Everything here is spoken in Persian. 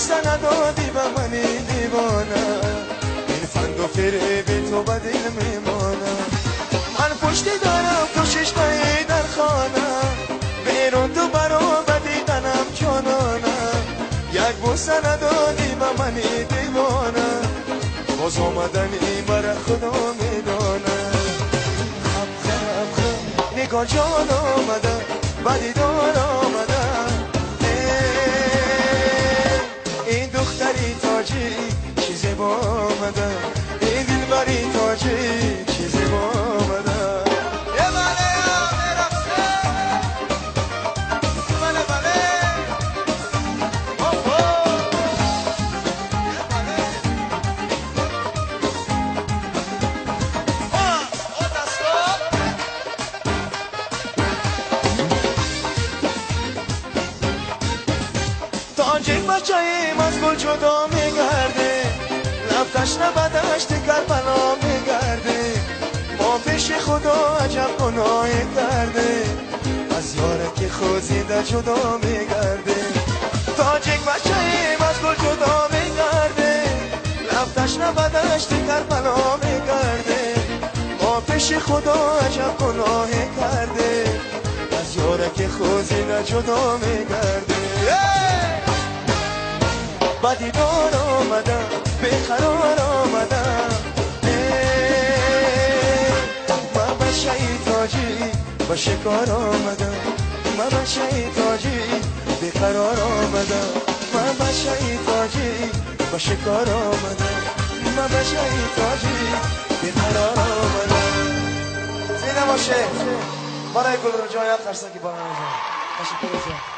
بوسه ندادی به من دیوانه، این فند و فریب تو به دل میمانه. من پشتی دارم تو ششتایی در خانه، بیرون تو برا بدیدنم جانانه. یک بوسه ندادی به من دیوانه، باز آمدنی برا خدا میدانه. خب نگاه جان آمده بدیدار آمده، این دختری تاجی چیزی با آمده، این دلبری تاجی چیزی با آمده. تاجیک بچه ایم از گل جدا میگرده، لفتش نبدشت کربلا میگرده. ما پیش خدا عجب گناه کرده، از یاره که خوزیده جدا میگرده. تاجیک بچه ایم از گل جدا میگرده، لفتش نبدشت کربلا میگرده. ما پیش خدا عجب گناه کرده، از یاره که خوزیده جدا میگرده. بدیدار آمده بیقرار آمده، من به شیطاجی به شکار آمده. من به شیطاجی بیقرار آمده، من به شیطاجی به شکار آمده. من به شیطاجی بیقرار آمده. زینه باشه برای گل رجایت خرسکی با من. تشکر.